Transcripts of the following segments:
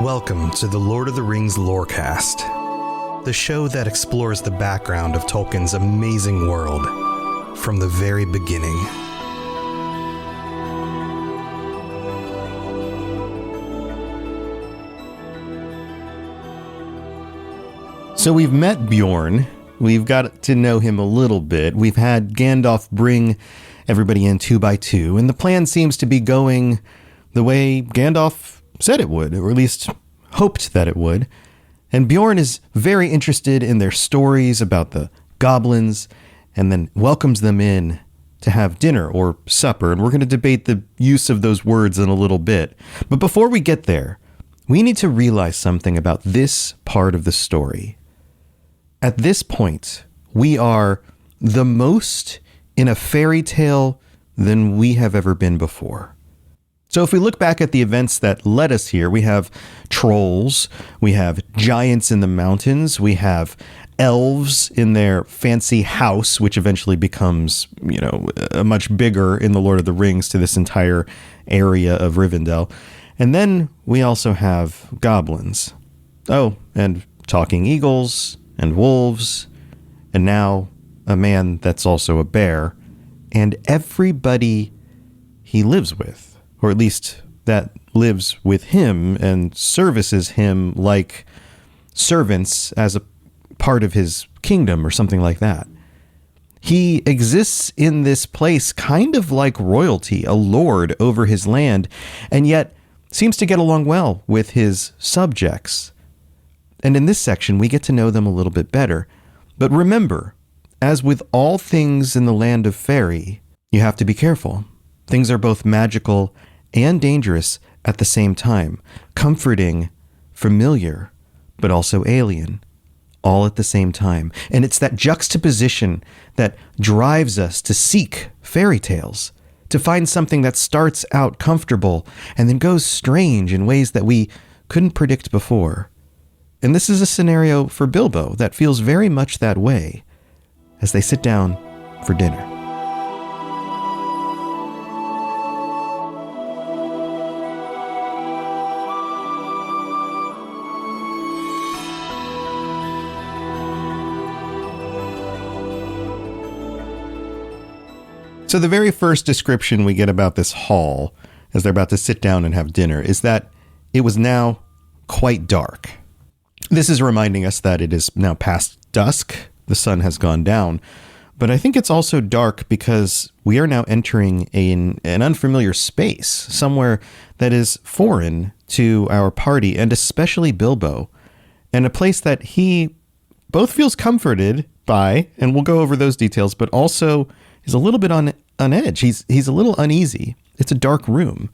Welcome to the Lord of the Rings Lorecast, the show that explores the background of Tolkien's amazing world from the very beginning. So we've met Beorn. We've got to know him a little bit. We've had Gandalf bring everybody in 2 by 2, and the plan seems to be going the way Gandalf said it would, or at least hoped that it would. And Beorn is very interested in their stories about the goblins, and then welcomes them in to have dinner or supper. And we're going to debate the use of those words in a little bit. But before we get there, we need to realize something about this part of the story. At this point, we are the most in a fairy tale than we have ever been before. So if we look back at the events that led us here, we have trolls, we have giants in the mountains, we have elves in their fancy house, which eventually becomes, much bigger in The Lord of the Rings to this entire area of Rivendell. And then we also have goblins. Oh, and talking eagles and wolves, and now a man that's also a bear, and everybody he lives with. Or at least that lives with him and services him like servants as a part of his kingdom or something like that. He exists in this place kind of like royalty, a lord over his land, and yet seems to get along well with his subjects. And in this section, we get to know them a little bit better. But remember, as with all things in the land of Faerie, you have to be careful. Things are both magical and dangerous at the same time, comforting, familiar, but also alien, all at the same time. And it's that juxtaposition that drives us to seek fairy tales, to find something that starts out comfortable and then goes strange in ways that we couldn't predict before. And this is a scenario for Bilbo that feels very much that way as they sit down for dinner. So the very first description we get about this hall, as they're about to sit down and have dinner, is that it was now quite dark. This is reminding us that it is now past dusk. The sun has gone down. But I think it's also dark because we are now entering an unfamiliar space, somewhere that is foreign to our party, and especially Bilbo, and a place that he both feels comforted by, and we'll go over those details, but also is a little bit on edge. He's a little uneasy. It's a dark room.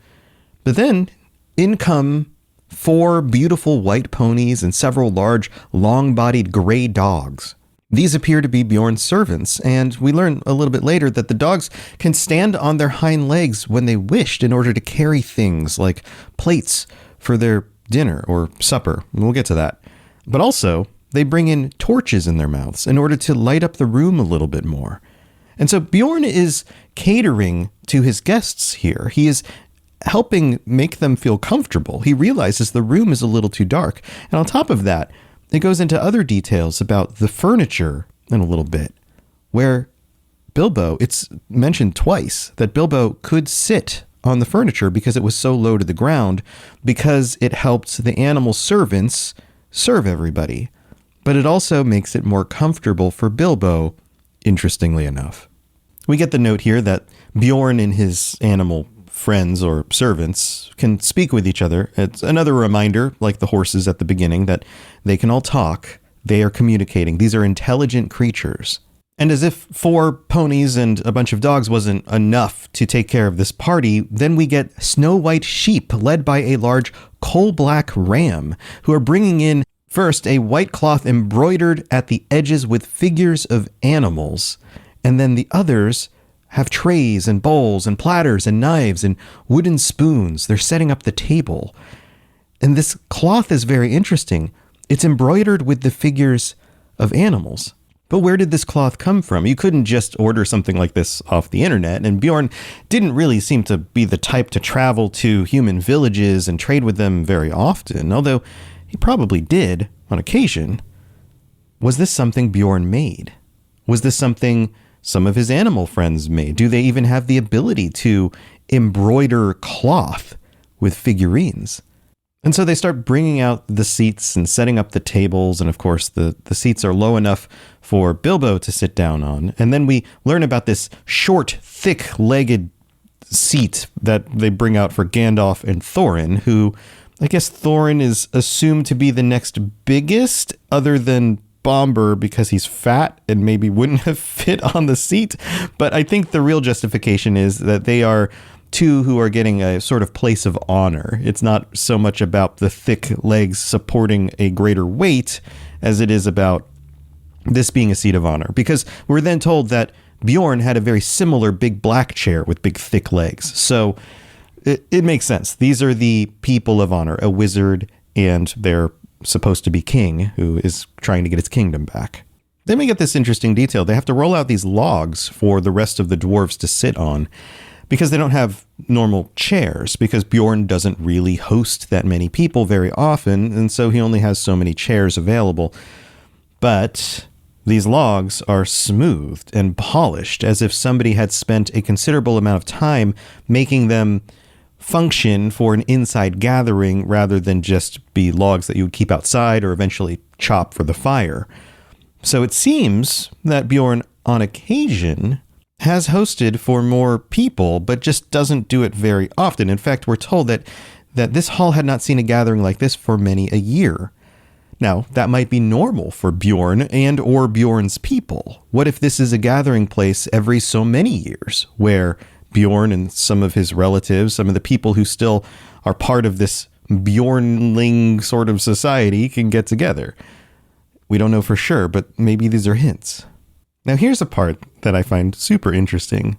But then in come 4 beautiful white ponies and several large, long-bodied gray dogs. These appear to be Beorn's servants, and we learn a little bit later that the dogs can stand on their hind legs when they wished in order to carry things like plates for their dinner or supper. We'll get to that. But also, they bring in torches in their mouths in order to light up the room a little bit more. And so Beorn is catering to his guests here. He is helping make them feel comfortable. He realizes the room is a little too dark. And on top of that, it goes into other details about the furniture in a little bit, where Bilbo, it's mentioned twice that Bilbo could sit on the furniture because it was so low to the ground, because it helped the animal servants serve everybody. But it also makes it more comfortable for Bilbo, interestingly enough. We get the note here that Beorn and his animal friends or servants can speak with each other. It's another reminder, like the horses at the beginning, that they can all talk. They are communicating. These are intelligent creatures. And as if 4 ponies and a bunch of dogs wasn't enough to take care of this party, then we get snow-white sheep led by a large coal-black ram who are bringing in first a white cloth embroidered at the edges with figures of animals. And then the others have trays and bowls and platters and knives and wooden spoons. They're setting up the table. And this cloth is very interesting. It's embroidered with the figures of animals. But where did this cloth come from? You couldn't just order something like this off the internet, and Beorn didn't really seem to be the type to travel to human villages and trade with them very often, although he probably did on occasion. Was this something Beorn made? Was this something some of his animal friends made? Do they even have the ability to embroider cloth with figurines? And so they start bringing out the seats and setting up the tables. And of course, the seats are low enough for Bilbo to sit down on. And then we learn about this short, thick-legged seat that they bring out for Gandalf and Thorin, who I guess Thorin is assumed to be the next biggest other than Bomber because he's fat and maybe wouldn't have fit on the seat. But I think the real justification is that they are two who are getting a sort of place of honor. It's not so much about the thick legs supporting a greater weight as it is about this being a seat of honor. Because we're then told that Beorn had a very similar big black chair with big thick legs. So it makes sense. These are the people of honor, a wizard and their supposed to be king who is trying to get his kingdom back. Then we get this interesting detail. They have to roll out these logs for the rest of the dwarves to sit on, because they don't have normal chairs, because Beorn doesn't really host that many people very often, and so he only has so many chairs available. But these logs are smoothed and polished as if somebody had spent a considerable amount of time making them function for an inside gathering rather than just be logs that you would keep outside or eventually chop for the fire. So it seems that Beorn, on occasion, has hosted for more people, but just doesn't do it very often. In fact, we're told that this hall had not seen a gathering like this for many a year. Now, that might be normal for Beorn and or Beorn's people. What if this is a gathering place every so many years, where Beorn and some of his relatives, some of the people who still are part of this Beornling sort of society, can get together? We don't know for sure, but maybe these are hints. Now here's a part that I find super interesting.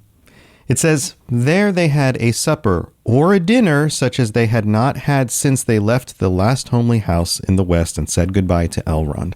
It says, there they had a supper or a dinner such as they had not had since they left the last homely house in the west and said goodbye to Elrond.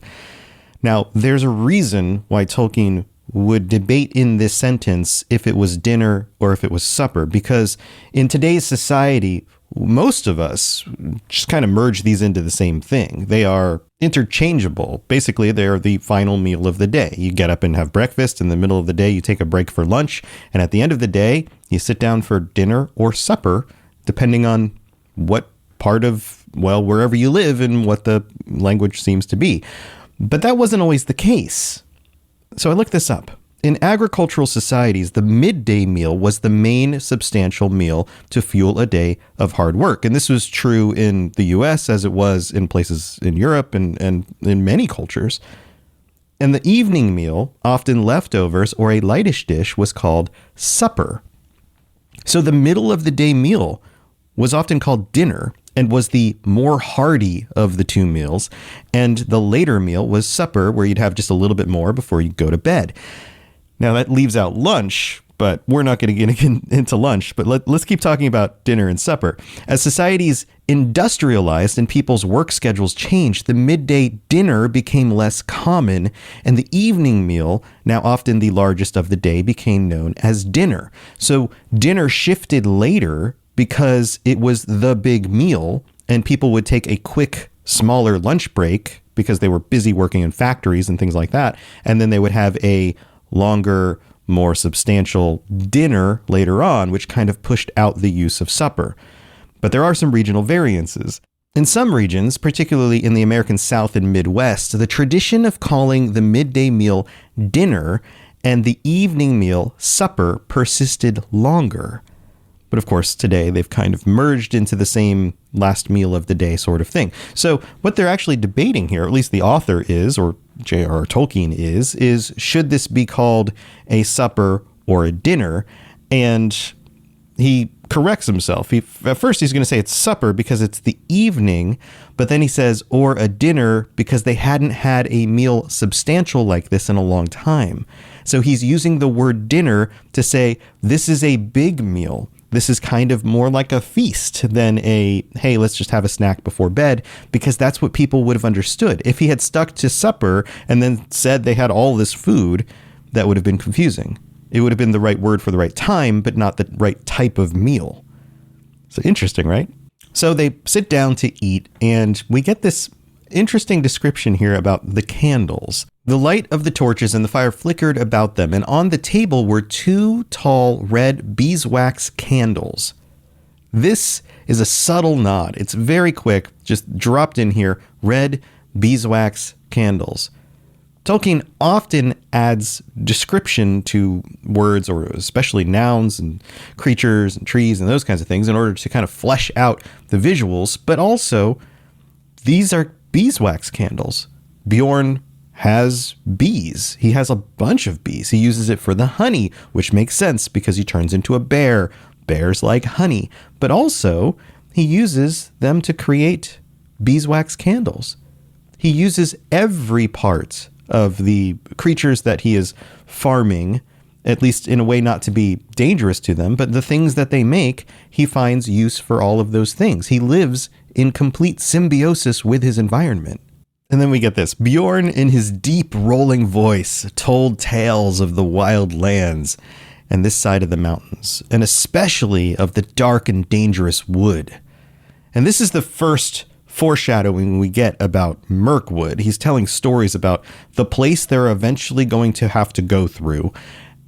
Now, there's a reason why Tolkien would debate in this sentence if it was dinner or if it was supper, because in today's society, most of us just kind of merge these into the same thing. They are interchangeable. Basically, they're the final meal of the day. You get up and have breakfast. In the middle of the day, you take a break for lunch. And at the end of the day, you sit down for dinner or supper, depending on what part of, well, wherever you live and what the language seems to be. But that wasn't always the case. So I looked this up. In agricultural societies, the midday meal was the main substantial meal to fuel a day of hard work. And this was true in the US as it was in places in Europe and in many cultures. And the evening meal, often leftovers or a lightish dish, was called supper. So the middle of the day meal was often called dinner and was the more hearty of the two meals. And the later meal was supper, where you'd have just a little bit more before you go to bed. Now, that leaves out lunch, but we're not going to get into lunch. But let's keep talking about dinner and supper. As societies industrialized and people's work schedules changed, the midday dinner became less common, and the evening meal, now often the largest of the day, became known as dinner. So dinner shifted later because it was the big meal, and people would take a quick, smaller lunch break because they were busy working in factories and things like that. And then they would have a longer, more substantial dinner later on, which kind of pushed out the use of supper. But there are some regional variances. In some regions, particularly in the American South and Midwest, the tradition of calling the midday meal dinner and the evening meal supper persisted longer. But of course, today they've kind of merged into the same last meal of the day sort of thing. So what they're actually debating here, at least the author is, or J.R.R. Tolkien is should this be called a supper or a dinner? And he corrects himself. At first he's going to say it's supper because it's the evening, but then he says, or a dinner because they hadn't had a meal substantial like this in a long time. So he's using the word dinner to say this is a big meal. this is kind of more like a feast than a, hey, let's just have a snack before bed, because that's what people would have understood. If he had stuck to supper and then said they had all this food, that would have been confusing. It would have been the right word for the right time, but not the right type of meal. So interesting, right? So they sit down to eat, and we get this interesting description here about the candles. The light of the torches and the fire flickered about them, and on the table were 2 tall red beeswax candles. This is a subtle nod. It's very quick, just dropped in here, red beeswax candles. Tolkien often adds description to words, or especially nouns and creatures and trees and those kinds of things, in order to kind of flesh out the visuals, but also these are beeswax candles. Beorn has bees. He has a bunch of bees. He uses it for the honey, which makes sense because he turns into a bear. Bears like honey. But also, he uses them to create beeswax candles. He uses every part of the creatures that he is farming, at least in a way not to be dangerous to them, but the things that they make, he finds use for all of those things. He lives in complete symbiosis with his environment. And then we get this. Beorn, in his deep rolling voice, told tales of the wild lands and this side of the mountains, and especially of the dark and dangerous wood. And this is the first foreshadowing we get about Mirkwood. He's telling stories about the place they're eventually going to have to go through,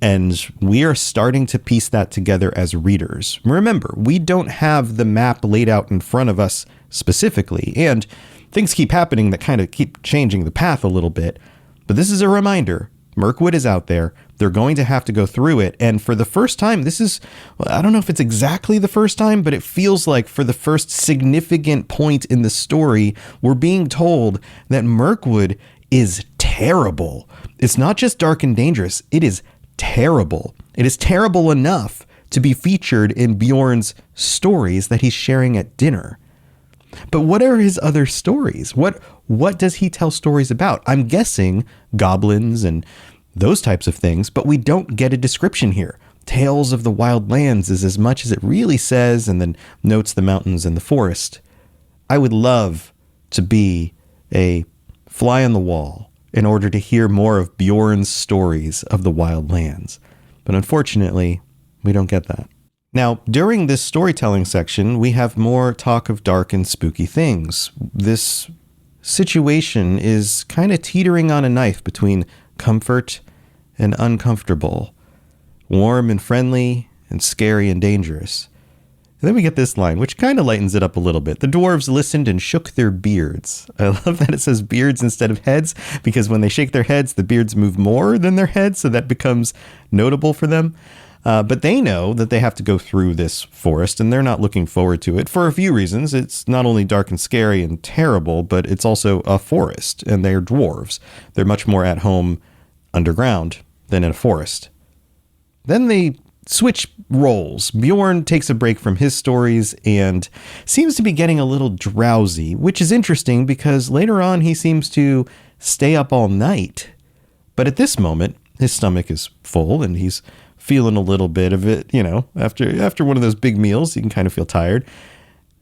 and we are starting to piece that together as readers. Remember, we don't have the map laid out in front of us specifically, and things keep happening that kind of keep changing the path a little bit. But this is a reminder. Mirkwood is out there. They're going to have to go through it. And for the first time, this is, well, I don't know if it's exactly the first time, but it feels like for the first significant point in the story, we're being told that Mirkwood is terrible. It's not just dark and dangerous. It is terrible. It is terrible enough to be featured in Beorn's stories that he's sharing at dinner. But what are his other stories? What does he tell stories about? I'm guessing goblins and those types of things, but we don't get a description here. Tales of the Wild Lands is as much as it really says, and then notes the mountains and the forest. I would love to be a fly on the wall in order to hear more of Beorn's stories of the Wild Lands. But unfortunately, we don't get that. Now, during this storytelling section, we have more talk of dark and spooky things. This situation is kind of teetering on a knife between comfort and uncomfortable, warm and friendly, and scary and dangerous. And then we get this line, which kind of lightens it up a little bit. The dwarves listened and shook their beards. I love that it says beards instead of heads, because when they shake their heads, the beards move more than their heads, so that becomes notable for them. But they know that they have to go through this forest, and they're not looking forward to it for a few reasons. It's not only dark and scary and terrible, but it's also a forest, and they're dwarves. They're much more at home underground than in a forest. Then they switch roles. Beorn takes a break from his stories and seems to be getting a little drowsy, which is interesting because later on he seems to stay up all night. But at this moment, his stomach is full and he's feeling a little bit of it, after one of those big meals, you can kind of feel tired.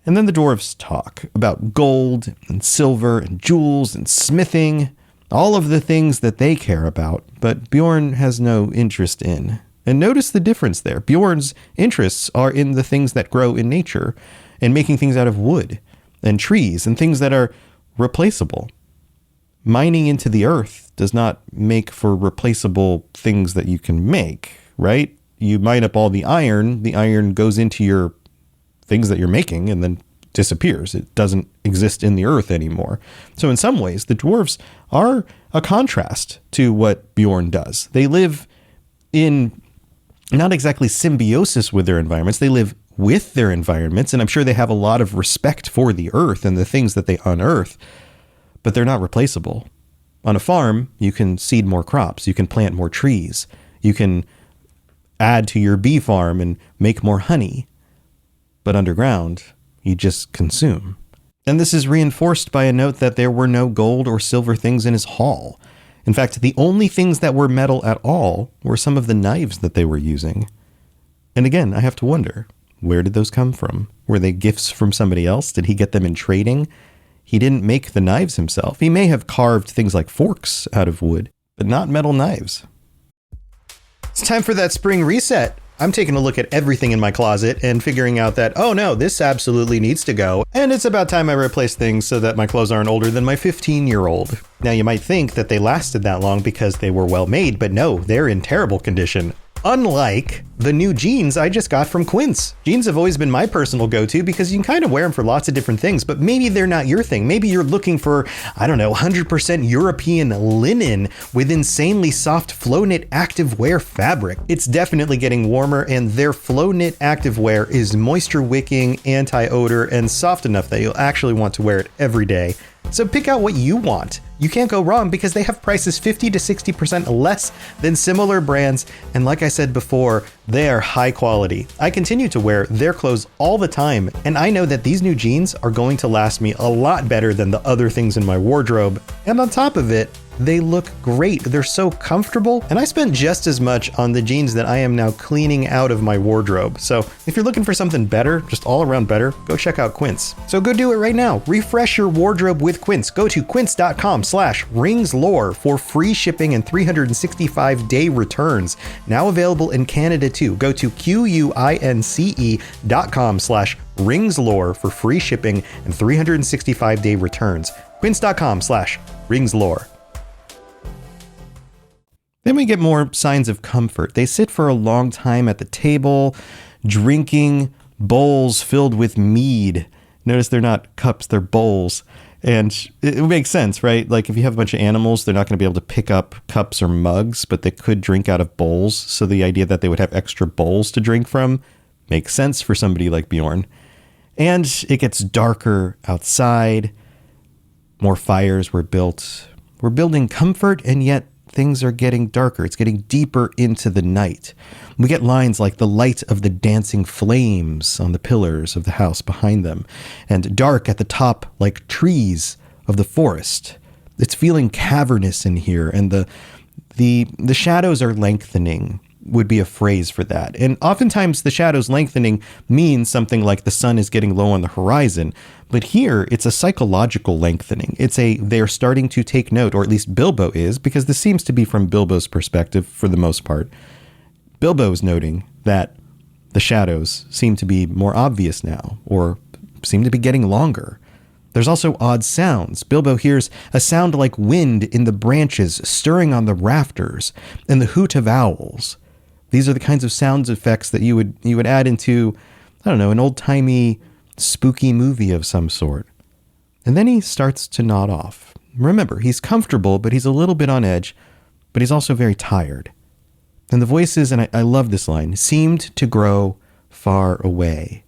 And then the dwarves talk about gold and silver and jewels and smithing, all of the things that they care about, but Beorn has no interest in. And notice the difference there. Beorn's interests are in the things that grow in nature and making things out of wood and trees and things that are replaceable. Mining into the earth does not make for replaceable things that you can make, right? You mine up all the iron goes into your things that you're making and then disappears. It doesn't exist in the earth anymore. So in some ways, the dwarves are a contrast to what Beorn does. They live in not exactly symbiosis with their environments. They live with their environments, and I'm sure they have a lot of respect for the earth and the things that they unearth, but they're not replaceable. On a farm, you can seed more crops. You can plant more trees. You can add to your bee farm and make more honey. But underground, you just consume. And this is reinforced by a note that there were no gold or silver things in his hall. In fact, the only things that were metal at all were some of the knives that they were using. And again, I have to wonder, Where did those come from? Were they gifts from somebody else? Did he get them in trading? He didn't make the knives himself. He may have carved things like forks out of wood, but not metal knives. It's time for that spring reset. I'm taking a look at everything in my closet and figuring out that, oh no, this absolutely needs to go. And it's about time I replace things so that my clothes aren't older than my 15-year-old. Now you might think that they lasted that long because they were well made, but no, they're in terrible condition. Unlike the new jeans I just got from Quince. Jeans have always been my personal go-to because you can kind of wear them for lots of different things, but maybe they're not your thing. Maybe you're looking for, 100% European linen with insanely soft flow knit activewear fabric. It's definitely getting warmer, and their flow knit activewear is moisture wicking, anti-odor, and soft enough that you'll actually want to wear it every day. So pick out what you want. You can't go wrong because they have prices 50 to 60% less than similar brands. And like I said before, they are high quality. I continue to wear their clothes all the time, and I know that these new jeans are going to last me a lot better than the other things in my wardrobe. And on top of it, they look great. They're so comfortable, and I spent just as much on the jeans that I am now cleaning out of my wardrobe. So if you're looking for something better, just all around better, go check out Quince. So go do it right now. Refresh your wardrobe with Quince. Go to quince.com/ringslore for free shipping and 365-day returns. Now available in Canada too. Go to quince.com/ringslore for free shipping and 365-day returns. Quince.com/ringslore. Then we get more signs of comfort. They sit for a long time at the table, drinking bowls filled with mead. Notice they're not cups, they're bowls. And it makes sense, right? Like if you have a bunch of animals, they're not going to be able to pick up cups or mugs, but they could drink out of bowls. So the idea that they would have extra bowls to drink from makes sense for somebody like Beorn. And it gets darker outside. More fires were built. We're building comfort, and yet things are getting darker. It's getting deeper into the night. We get lines like the light of the dancing flames on the pillars of the house behind them, and dark at the top like trees of the forest. It's feeling cavernous in here, and the shadows are lengthening would be a phrase for that. And oftentimes the shadows lengthening means something like the sun is getting low on the horizon. But here it's a psychological lengthening. They're starting to take note, or at least Bilbo is, because this seems to be from Bilbo's perspective for the most part. Bilbo is noting that the shadows seem to be more obvious now, or seem to be getting longer. There's also odd sounds. Bilbo hears a sound like wind in the branches stirring on the rafters, and the hoot of owls. These are the kinds of sound effects that you would add into, an old-timey spooky movie of some sort. And then he starts to nod off. Remember, he's comfortable, but he's a little bit on edge, but he's also very tired. And the voices, and I love this line, seemed to grow far away.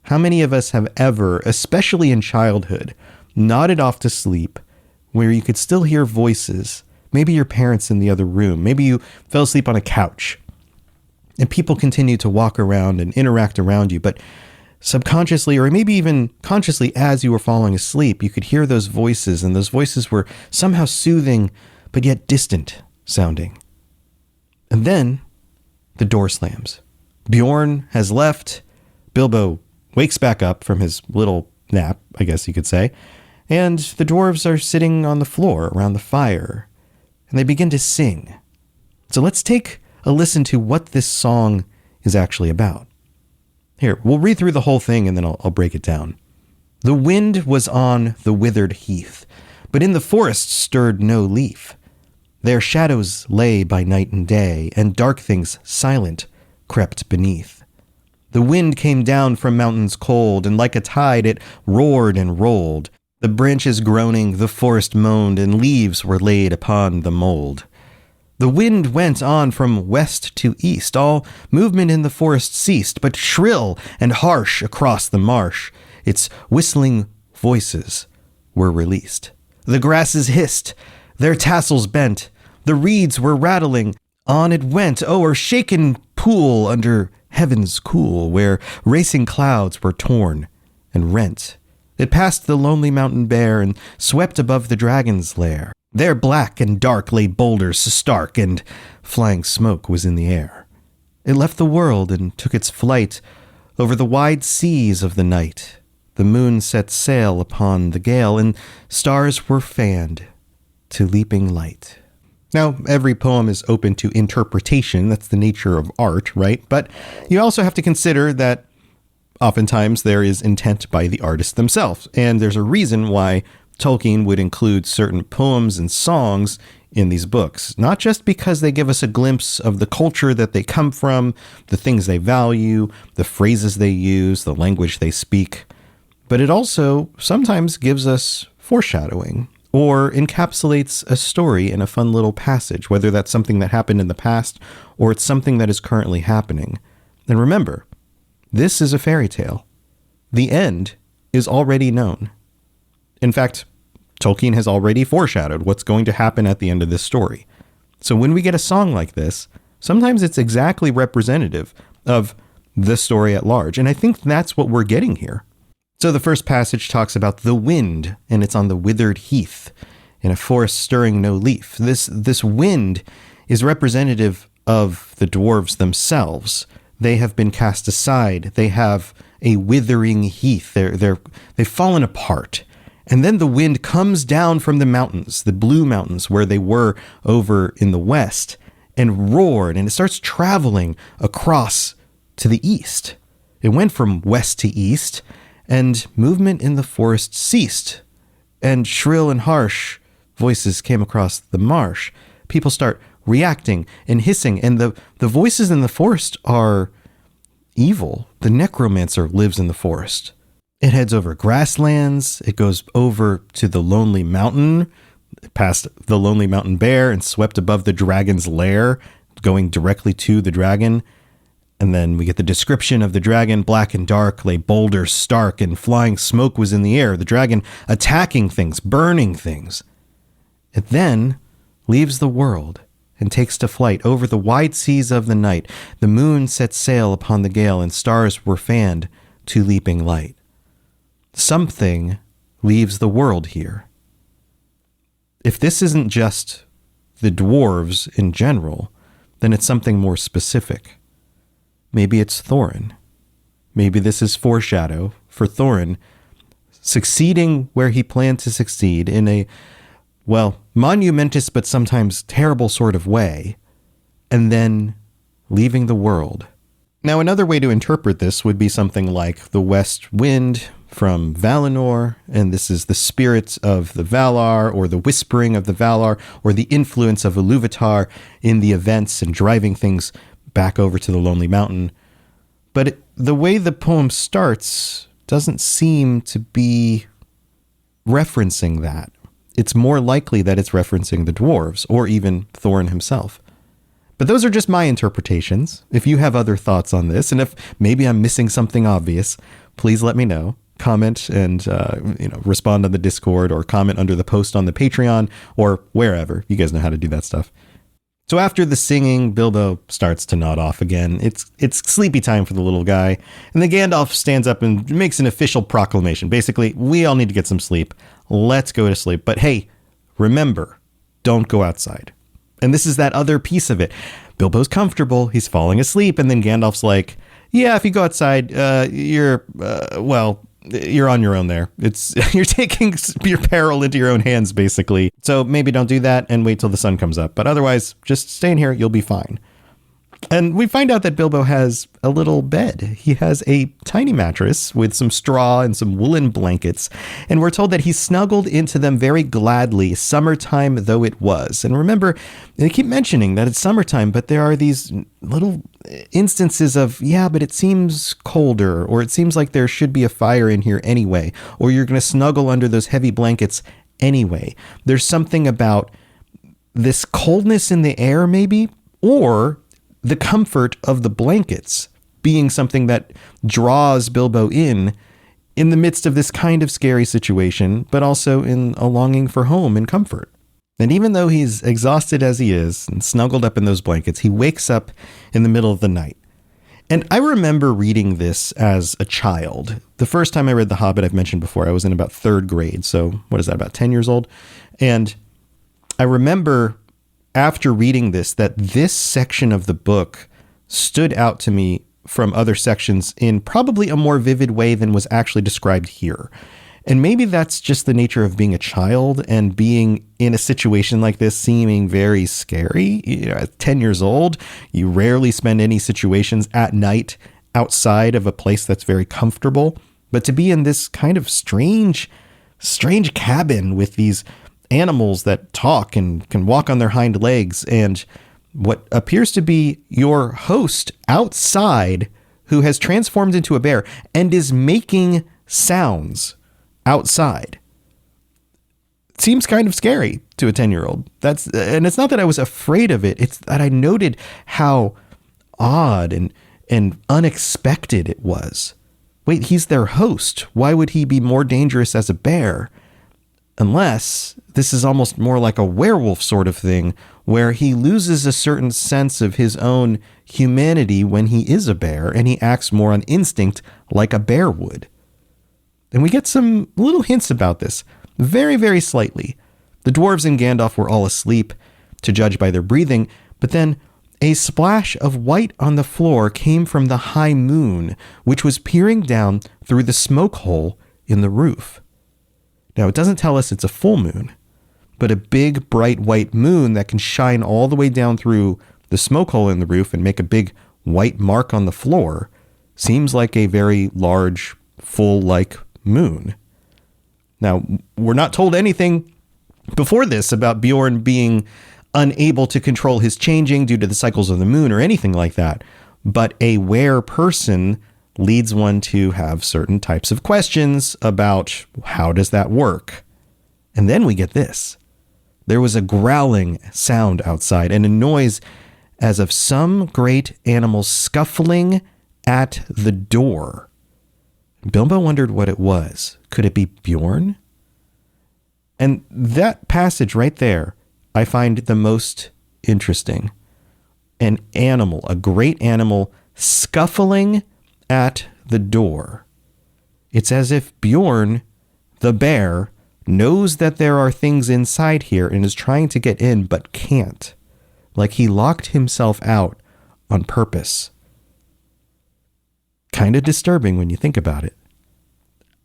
How many of us have ever, especially in childhood, nodded off to sleep where you could still hear voices? Maybe your parents in the other room. Maybe you fell asleep on a couch. And people continue to walk around and interact around you, but subconsciously, or maybe even consciously as you were falling asleep, you could hear those voices, and those voices were somehow soothing, but yet distant sounding. And then the door slams. Beorn has left. Bilbo wakes back up from his little nap, I guess you could say, and the dwarves are sitting on the floor around the fire, and they begin to sing. So let's take a listen to what this song is actually about. Here, we'll read through the whole thing and then I'll break it down. The wind was on the withered heath, but in the forest stirred no leaf. Their shadows lay by night and day, and dark things silent crept beneath. The wind came down from mountains cold, and like a tide it roared and rolled. The branches groaning, the forest moaned, and leaves were laid upon the mold. The wind went on from west to east. All movement in the forest ceased, but shrill and harsh across the marsh, its whistling voices were released. The grasses hissed, their tassels bent, the reeds were rattling. On it went, o'er shaken pool under heaven's cool, where racing clouds were torn and rent. It passed the lonely mountain bare and swept above the dragon's lair. There black and dark lay boulders stark, and flying smoke was in the air. It left the world and took its flight Over the wide seas of the night, the moon set sail upon the gale, and stars were fanned to leaping light. Now, every poem is open to interpretation. That's the nature of art, right? But you also have to consider that oftentimes there is intent by the artists themselves. And there's a reason why Tolkien would include certain poems and songs in these books, not just because they give us a glimpse of the culture that they come from, the things they value, the phrases they use, the language they speak, but it also sometimes gives us foreshadowing or encapsulates a story in a fun little passage, whether that's something that happened in the past or it's something that is currently happening. And remember, this is a fairy tale. The end is already known. In fact, Tolkien has already foreshadowed what's going to happen at the end of this story. So when we get a song like this, sometimes it's exactly representative of the story at large. And I think that's what we're getting here. So the first passage talks about the wind, and it's on the withered heath, in a forest stirring no leaf. This wind is representative of the dwarves themselves. They have been cast aside. They have a withering heath. They've fallen apart. And then the wind comes down from the mountains, the blue mountains where they were over in the west, and roared, and it starts traveling across to the east. It went from west to east, and movement in the forest ceased, and shrill and harsh voices came across the marsh. People start reacting and hissing, and the voices in the forest are evil. The necromancer lives in the forest. It heads over grasslands. It goes over to the Lonely Mountain, past the Lonely Mountain Bear, and swept above the dragon's lair, going directly to the dragon. And then we get the description of the dragon. Black and dark lay boulders stark, and flying smoke was in the air. The dragon attacking things, burning things. It then leaves the world and takes to flight over the wide seas of the night. The moon set sail upon the gale, and stars were fanned to leaping light. Something leaves the world here. If this isn't just the dwarves in general, then it's something more specific. Maybe it's Thorin. Maybe this is foreshadow for Thorin succeeding where he planned to succeed in a, well, monumentous but sometimes terrible sort of way, and then leaving the world. Now, another way to interpret this would be something like the west wind from Valinor, and this is the spirit of the Valar, or the whispering of the Valar, or the influence of Iluvatar in the events and driving things back over to the Lonely Mountain. But the way the poem starts doesn't seem to be referencing that. It's more likely that it's referencing the dwarves, or even Thorin himself. But those are just my interpretations. If you have other thoughts on this, and if maybe I'm missing something obvious, please let me know. Comment and respond on the Discord, or comment under the post on the Patreon, or wherever. You guys know how to do that stuff. So after the singing, Bilbo starts to nod off again. It's sleepy time for the little guy. And then Gandalf stands up and makes an official proclamation. Basically, we all need to get some sleep. Let's go to sleep. But hey, remember, don't go outside. And this is that other piece of it. Bilbo's comfortable. He's falling asleep. And then Gandalf's like, yeah, if you go outside, you're on your own there. You're taking your peril into your own hands, basically. So maybe don't do that and wait till the sun comes up. But otherwise, just stay in here. You'll be fine. And we find out that Bilbo has a little bed. He has a tiny mattress with some straw and some woolen blankets. And we're told that he snuggled into them very gladly, summertime though it was. And remember, they keep mentioning that it's summertime, but there are these little instances of, yeah, but it seems colder, or it seems like there should be a fire in here anyway, or you're going to snuggle under those heavy blankets anyway. There's something about this coldness in the air, maybe, or the comfort of the blankets being something that draws Bilbo in the midst of this kind of scary situation, but also in a longing for home and comfort. And even though he's exhausted as he is and snuggled up in those blankets, he wakes up in the middle of the night. And I remember reading this as a child. The first time I read The Hobbit, I've mentioned before, I was in about third grade. So what is that, about 10 years old? And I remember after reading this, that this section of the book stood out to me from other sections in probably a more vivid way than was actually described here. And maybe that's just the nature of being a child and being in a situation like this seeming very scary. At 10 years old, you rarely spend any situations at night outside of a place that's very comfortable. But to be in this kind of strange cabin with these animals that talk and can walk on their hind legs, and what appears to be your host outside who has transformed into a bear and is making sounds outside. It seems kind of scary to a 10-year-old. And it's not that I was afraid of it. It's that I noted how odd and unexpected it was. Wait, he's their host. Why would he be more dangerous as a bear? Unless this is almost more like a werewolf sort of thing, where he loses a certain sense of his own humanity when he is a bear, and he acts more on instinct like a bear would. And we get some little hints about this, very, very slightly. The dwarves and Gandalf were all asleep, to judge by their breathing, but then a splash of white on the floor came from the high moon, which was peering down through the smoke hole in the roof. Now, it doesn't tell us it's a full moon, but a big, bright white moon that can shine all the way down through the smoke hole in the roof and make a big white mark on the floor seems like a very large, full-like moon. Now, we're not told anything before this about Beorn being unable to control his changing due to the cycles of the moon or anything like that, but a were person leads one to have certain types of questions about how does that work. And then we get this. There was a growling sound outside and a noise as of some great animal scuffling at the door. Bilbo wondered what it was. Could it be Beorn? And that passage right there, I find the most interesting. An animal, a great animal, scuffling at the door. It's as if Beorn, the bear, knows that there are things inside here and is trying to get in but can't. Like he locked himself out on purpose. Kind of disturbing when you think about it.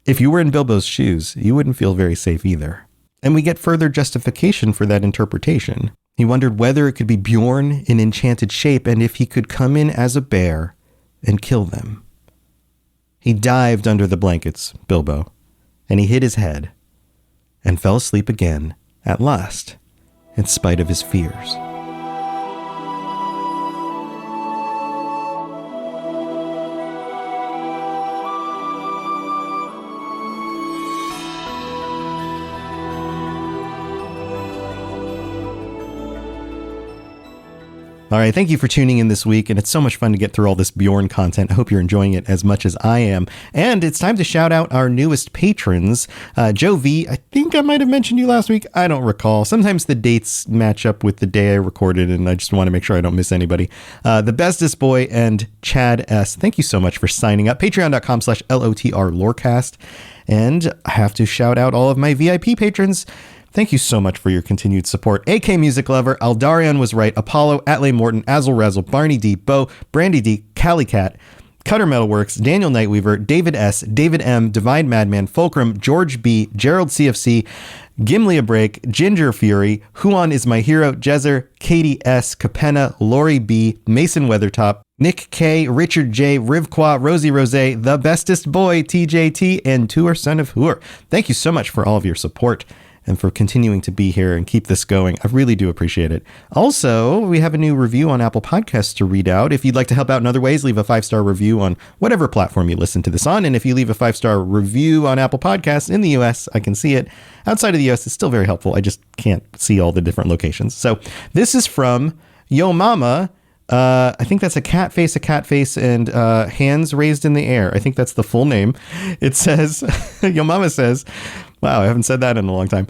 If you were in Bilbo's shoes, you wouldn't feel very safe either. And we get further justification for that interpretation. He wondered whether it could be Beorn in enchanted shape and if he could come in as a bear and kill them. He dived under the blankets, Bilbo, and he hid his head and fell asleep again at last, in spite of his fears. All right, thank you for tuning in this week, and it's so much fun to get through all this Beorn content. I hope you're enjoying it as much as I am. And it's time to shout out our newest patrons. Joe V, I think I might have mentioned you last week. I don't recall. Sometimes the dates match up with the day I recorded, and I just want to make sure I don't miss anybody. The Bestest Boy and Chad S, thank you so much for signing up. Patreon.com/LOTR Lorecast. And I have to shout out all of my VIP patrons. Thank you so much for your continued support. AK Music Lover, Aldarion Was Right, Apollo, Atley Morton, Azel Razzle, Barney D, Bo, Brandy D, Cali Cat, Cutter Metalworks, Daniel Nightweaver, David S, David M, Divine Madman, Fulcrum, George B, Gerald CFC, Gimli a Break, Ginger Fury, Huon is My Hero, Jezer, Katie S, Capenna, Lori B, Mason Weathertop, Nick K, Richard J, Rivqua, Rosie Rose, The Bestest Boy, TJT, and Tour Son of Hoor. Thank you so much for all of your support and for continuing to be here and keep this going. I really do appreciate it. Also, we have a new review on Apple Podcasts to read out. If you'd like to help out in other ways, leave a 5-star review on whatever platform you listen to this on. And if you leave a 5-star review on Apple Podcasts in the US, I can see it. Outside of the US, it's still very helpful. I just can't see all the different locations. So this is from Yo Mama. I think that's a cat face, and hands raised in the air. I think that's the full name. It says, Yo Mama says, Wow, I haven't said that in a long time.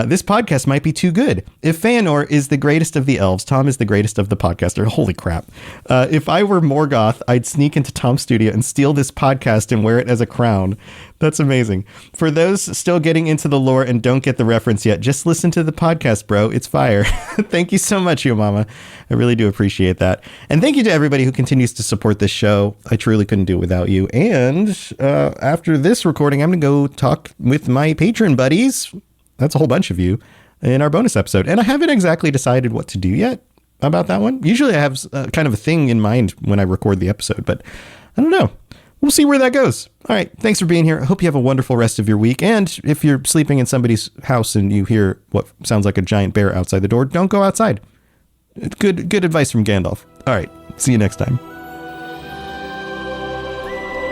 This podcast might be too good. If Feanor is the greatest of the elves, Tom is the greatest of the podcaster. Holy crap. If I were Morgoth, I'd sneak into Tom's studio and steal this podcast and wear it as a crown. That's amazing. For those still getting into the lore and don't get the reference yet, just listen to the podcast, bro. It's fire. Thank you so much, Yo Mama. I really do appreciate that. And thank you to everybody who continues to support this show. I truly couldn't do it without you. And after this recording, I'm going to go talk with my patron buddies. That's a whole bunch of you in our bonus episode. And I haven't exactly decided what to do yet about that one. Usually I have kind of a thing in mind when I record the episode, but I don't know. We'll see where that goes. All right. Thanks for being here. I hope you have a wonderful rest of your week. And if you're sleeping in somebody's house and you hear what sounds like a giant bear outside the door, don't go outside. Good advice from Gandalf. All right. See you next time.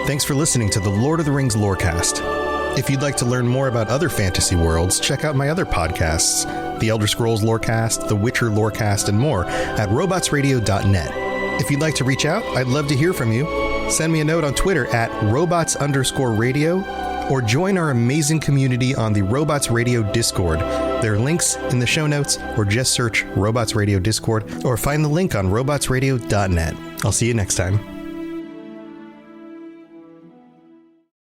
Thanks for listening to the Lord of the Rings Lorecast. If you'd like to learn more about other fantasy worlds, check out my other podcasts, The Elder Scrolls Lorecast, The Witcher Lorecast, and more at robotsradio.net. If you'd like to reach out, I'd love to hear from you. Send me a note on Twitter at robots_radio or join our amazing community on the Robots Radio Discord. There are links in the show notes, or just search Robots Radio Discord or find the link on robotsradio.net. I'll see you next time.